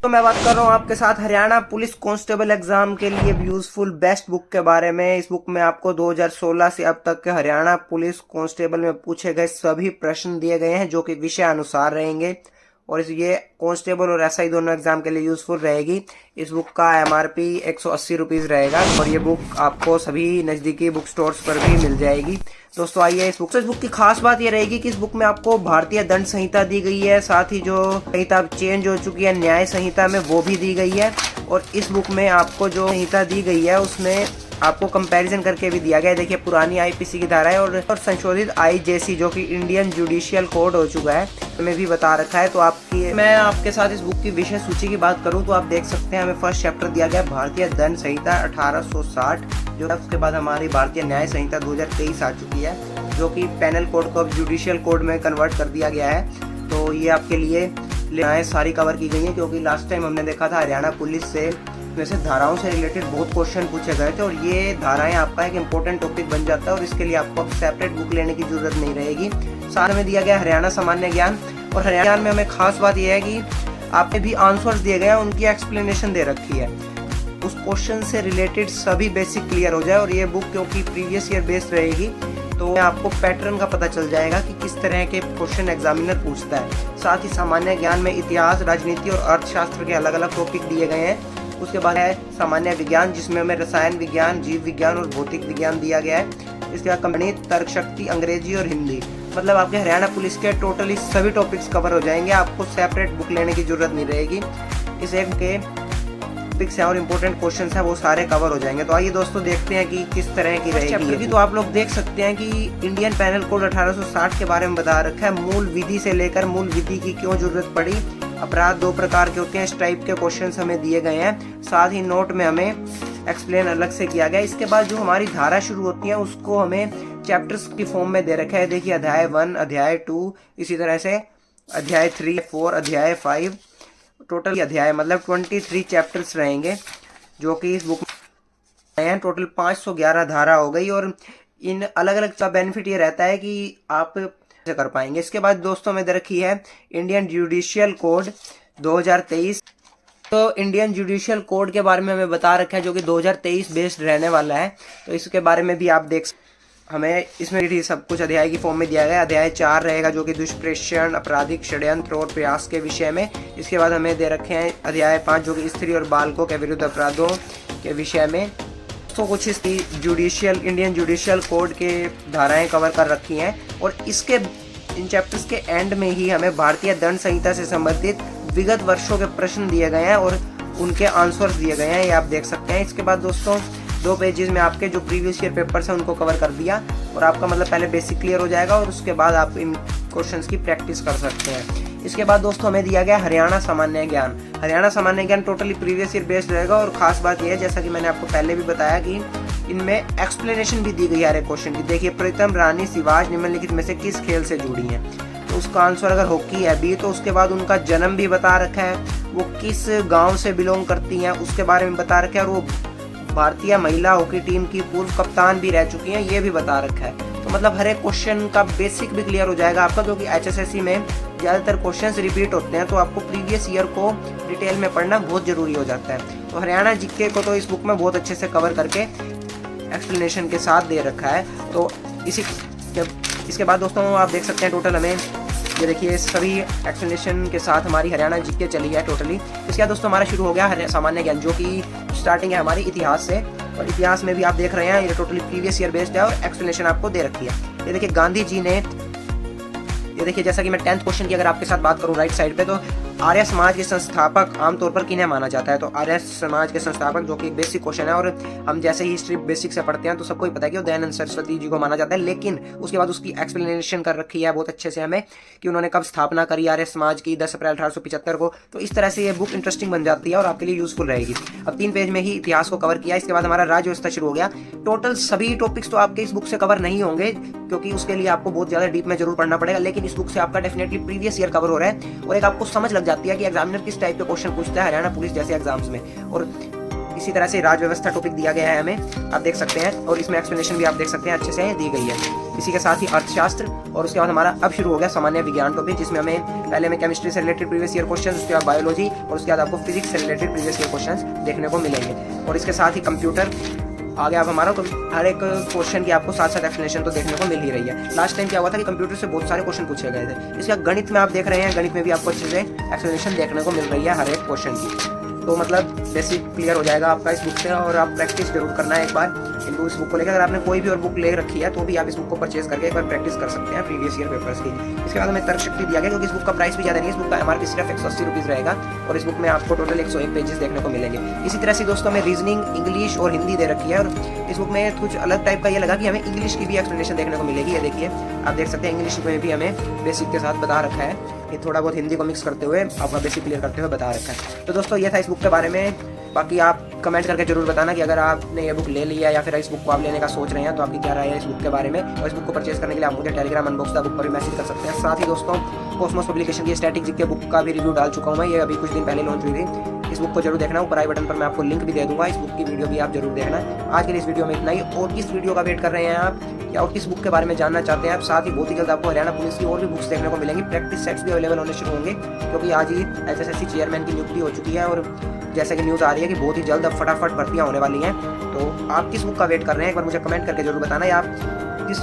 तो मैं बात कर रहा हूँ आपके साथ हरियाणा पुलिस कांस्टेबल एग्जाम के लिए यूजफुल बेस्ट बुक के बारे में। इस बुक में आपको 2016 से अब तक के हरियाणा पुलिस कांस्टेबल में पूछे गए सभी प्रश्न दिए गए हैं जो कि विषय अनुसार रहेंगे और ये कांस्टेबल और एसआई दोनों एग्जाम के लिए यूजफुल रहेगी। इस बुक का एमआरपी 180 रुपीज रहेगा और ये बुक आपको सभी नजदीकी बुक स्टोर्स पर भी मिल जाएगी। दोस्तों आइए इस बुक की खास बात ये रहेगी कि इस बुक में आपको भारतीय दंड संहिता दी गई है, साथ ही जो संहिता चेंज हो चुकी है न्याय संहिता में वो भी दी गई है। और इस बुक में आपको जो संहिता दी गई है उसमें आपको कंपैरिजन करके भी दिया गया है। देखिए पुरानी आईपीसी की धारा है और संशोधित आईजेसी जो कि इंडियन जुडिशियल कोड हो चुका है में भी बता रखा है। तो आपकी मैं आपके साथ इस बुक की विषय सूची की बात करूं तो आप देख सकते हैं हमें फर्स्ट चैप्टर दिया गया भारतीय दंड संहिता 1860, जो उसके बाद हमारी भारतीय न्याय संहिता 2023 आ चुकी है जो कि पैनल कोड को अब जुडिशियल कोड में कन्वर्ट कर दिया गया है। तो ये आपके लिए सारी कवर की गई है क्योंकि लास्ट टाइम हमने देखा था हरियाणा पुलिस से वैसे धाराओं से रिलेटेड बहुत क्वेश्चन पूछे गए थे और ये धाराएं आपका एक इम्पोर्टेंट टॉपिक बन जाता है और इसके लिए आपको अब सेपरेट बुक लेने की जरूरत नहीं रहेगी। साथ में दिया गया हरियाणा सामान्य ज्ञान और हरियाणा ज्ञान में हमें खास बात यह है कि आपने भी आंसर्स दिए गए हैं, उनकी एक्सप्लेनेशन दे रखी है, उस क्वेश्चन से रिलेटेड सभी बेसिक क्लियर हो जाए। और ये बुक क्योंकि प्रीवियस ईयर बेस्ड रहेगी तो आपको पैटर्न का पता चल जाएगा कि किस तरह के क्वेश्चन एग्जामिनर पूछता है। साथ ही सामान्य ज्ञान में इतिहास, राजनीति और अर्थशास्त्र के अलग अलग टॉपिक दिए गए हैं। उसके बाद है सामान्य विज्ञान जिसमें हमें रसायन विज्ञान, जीव विज्ञान और भौतिक विज्ञान दिया गया है। इसके बाद गणित, तर्क शक्ति, अंग्रेजी और हिंदी। मतलब आपके हरियाणा पुलिस के टोटली सभी टॉपिक्स कवर हो जाएंगे, आपको सेपरेट बुक लेने की जरूरत नहीं रहेगी। इस एक के टॉपिक्स हैं और इम्पोर्टेंट क्वेश्चन है वो सारे कवर हो जाएंगे। तो आइए दोस्तों देखते हैं कि किस तरह की रहेगी। तो आप लोग देख सकते हैं कि इंडियन पैनल कोड 1860 के बारे में बता रखा है, मूल विधि से लेकर मूल विधि की क्यों जरूरत पड़ी, अपराध 2 प्रकार के होते हैं, इस टाइप के क्वेश्चंस हमें दिए गए हैं। साथ ही नोट में हमें एक्सप्लेन अलग से किया गया। इसके बाद जो हमारी धारा शुरू होती है उसको हमें चैप्टर्स की फॉर्म में दे रखा है। देखिए अध्याय 1, अध्याय 2, इसी तरह से अध्याय 3, 4, अध्याय 5, टोटल अध्याय मतलब 23 चैप्टर्स रहेंगे जो कि इस बुक में टोटल 511 धारा हो गई। और इन अलग अलग का बेनिफिट ये रहता है कि आप कर पाएंगे। इसके बाद दोस्तों में दे रखी है इंडियन जुडिशियल कोड 2023। तो इंडियन जुडिशियल कोड के बारे में हमें बता रखा है जो कि 2023 बेस्ड रहने वाला है। तो इसके बारे में भी आप देख हमें इसमें सब कुछ अध्याय की फॉर्म में दिया गया। अध्याय 4 रहेगा जो कि दुष्प्रेषण, आपराधिक षड्यंत्र और प्रयास के विषय में। इसके बाद हमें दे रखे हैं अध्याय 5 जो कि स्त्री और बालकों के विरुद्ध अपराधों के विषय में। तो कुछ इस इंडियन जुडिशियल कोड के धाराएं कवर कर रखी हैं और इसके इन चैप्टर्स के एंड में ही हमें भारतीय दंड संहिता से संबंधित विगत वर्षों के प्रश्न दिए गए हैं और उनके आंसर्स दिए गए हैं, ये आप देख सकते हैं। इसके बाद दोस्तों 2 पेजेस में आपके जो प्रीवियस ईयर पेपर्स हैं उनको कवर कर दिया और आपका मतलब पहले बेसिक क्लियर हो जाएगा और उसके बाद आप इन क्वेश्चंस की प्रैक्टिस कर सकते हैं। इसके बाद दोस्तों हमें दिया गया हरियाणा सामान्य ज्ञान। हरियाणा सामान्य ज्ञान टोटली प्रीवियस ईयर बेस्ड रहेगा और खास बात यह है जैसा कि मैंने आपको पहले भी बताया कि इनमें एक्सप्लेनेशन भी दी गई है हर एक क्वेश्चन की। देखिए प्रीतम रानी सिवाज निम्नलिखित में से किस खेल से जुड़ी है, तो उसका आंसर अगर हॉकी है बी। तो उसके बाद उनका जन्म भी बता रखा है, वो किस गाँव से बिलोंग करती हैं उसके बारे में बता रखा है, और वो भारतीय महिला हॉकी टीम की पूर्व कप्तान भी रह चुकी हैं ये भी बता रखा है। तो मतलब हर एक क्वेश्चन का बेसिक भी क्लियर हो जाएगा आपका, क्योंकि HSSC में ज़्यादातर क्वेश्चंस रिपीट होते हैं तो आपको प्रीवियस ईयर को डिटेल में पढ़ना बहुत ज़रूरी हो जाता है। तो हरियाणा जीके को तो इस बुक में बहुत अच्छे से कवर करके एक्सप्लेनेशन के साथ दे रखा है। तो इसके बाद दोस्तों आप देख सकते हैं टोटल हमें ये देखिए सभी एक्सप्लेनेशन के साथ हमारी हरियाणा जीके चली है टोटली। इसके बाद दोस्तों हमारा शुरू हो गया सामान्य ज्ञान जो कि स्टार्टिंग है हमारी इतिहास से, और इतिहास में भी आप देख रहे हैं ये टोटली प्रीवियस ईयर बेस्ड है और एक्सप्लेनेशन आपको दे रखी है। ये देखिए गांधी जी ने, ये देखिए जैसा कि मैं 10th क्वेश्चन की अगर आपके साथ बात करूं राइट साइड पे, तो आर्य समाज के संस्थापक आमतौर पर किन्हें माना जाता है। तो आर्य समाज के संस्थापक जो कि एक बेसिक क्वेश्चन है और हम जैसे ही हिस्ट्री बेसिक से पढ़ते हैं तो सबको ही पता है कि वो दयानंद सरस्वती जी को माना जाता है, लेकिन उसके बाद उसकी एक्सप्लेनेशन कर रखी है बहुत अच्छे से हमें कि उन्होंने कब स्थापना करी आर्य समाज की, 10 अप्रैल 1875 को। तो इस तरह से ये बुक इंटरेस्टिंग बन जाती है और आपके लिए यूजफुल रहेगी। अब 3 पेज में ही इतिहास को कवर किया। इसके बाद हमारा राज्य व्यवस्था शुरू हो गया। टोटल सभी टॉपिक्स तो आपके इस बुक से कवर नहीं होंगे क्योंकि उसके लिए आपको बहुत ज्यादा डीप में जरूर पढ़ना पड़ेगा, लेकिन इस बुक से आपका डेफिनेटली प्रीवियस ईयर कवर हो रहा है और एक आपको समझ लग जाती है कि एग्जामिनर किस टाइप के क्वेश्चन पूछता है हरियाणा पुलिस जैसे एग्जाम्स में। और इसी तरह से राज्य व्यवस्था टॉपिक दिया गया है हमें, आप देख सकते हैं, और इसमें एक्सप्लेनेशन भी आप देख सकते हैं अच्छे से दी गई है। इसी के साथ ही अर्थशास्त्र, और उसके बाद हमारा अब शुरू हो गया सामान्य विज्ञान टॉपिक, जिसमें हमें पहले में केमिस्ट्री से रिलेटेड प्रीवियस ईयर क्वेश्चन, उसके बाद बायोलॉजी, और उसके बाद आपको फिजिक्स से रिलेटेड प्रीवियस ईयर क्वेश्चन देखने को मिलेंगे। और इसके साथ ही कंप्यूटर आ गया अब हमारा, तो हर एक क्वेश्चन की आपको साथ साथ एक्सप्लेनेशन तो देखने को मिल ही रही है। लास्ट टाइम क्या हुआ था कि कंप्यूटर से बहुत सारे क्वेश्चन पूछे गए थे। इसका गणित में आप देख रहे हैं, गणित में भी आपको अच्छे से एक्सप्लेनेशन देखने को मिल रही है हर एक क्वेश्चन की। तो मतलब बेसिक क्लियर हो जाएगा आपका इस बुक से, और आप प्रैक्टिस जरूर करना है एक बार इस बुक को लेकर। अगर आपने कोई भी और बुक ले रखी है तो भी आप इस बुक को परचेज करके एक बार प्रैक्टिस कर सकते हैं प्रीवियस ईयर पेपर्स की। इसके बाद हमें तर्क शक्ति दिया गया, क्योंकि इस बुक का प्राइस भी ज़्यादा नहीं है। इस बुक का MRP सिर्फ 180 रुपीज़ रहेगा, और इस बुक में आपको टोटल 101 पेजेस देखने को मिलेंगे। इसी तरह से दोस्तों हमें रीजनिंग, इंग्लिश और हिंदी दे रखी है, और इस बुक में कुछ अलग टाइप का ये लगा कि हमें इंग्लिश की भी एक्सप्लेनेशन देखने को मिलेगी। ये देखिए, आप देख सकते हैं इंग्लिश में भी हमें बेसिक के साथ बता रखा है, ये थोड़ा बहुत हिंदी को मिक्स करते हुए आपका बेसिक क्लियर करते हुए बता रखा है। तो दोस्तों ये था इस बुक के बारे में। बाकी आप कमेंट करके जरूर बताना कि अगर आपने ये बुक ले लिया या फिर इस बुक को आप लेने का सोच रहे हैं तो आपकी क्या राय है इस बुक के बारे में। और इस बुक को परचेज करने के लिए आप मुझे टेलीग्राम अनबॉक्स द बुक पर भी मैसेज कर सकते हैं। साथ ही दोस्तों कॉस्मोस पब्लिकेशन की स्टैटिक जीके बुक का भी रिव्यू डाल चुका हूँ मैं, ये अभी कुछ दिन पहले लॉन्च हुई थी। इस बुक को जरूर देखना, ऊपर आई बटन पर मैं आपको लिंक भी दे दूंगा, इस बुक की वीडियो भी आप जरूर देखना। आज के लिए इस वीडियो में इतना ही। और किस वीडियो का वेट कर रहे हैं आप, या और किस बुक के बारे में जानना चाहते हैं आप, साथ ही बहुत ही जल्द आपको हरियाणा पुलिस की और भी बुक्स देखने को मिलेंगी। प्रैक्टिस सेट्स भी अवेलेबल होने शुरू होंगे, क्योंकि आज ही SSSC चेयरमैन की नियुक्ति हो चुकी है, और जैसे कि न्यूज़ आ रही है कि बहुत ही जल्द अब फटाफट भर्तियाँ होने वाली हैं। तो आप किस बुक का वेट कर रहे हैं एक बार मुझे कमेंट करके जरूर बताना, या आप किस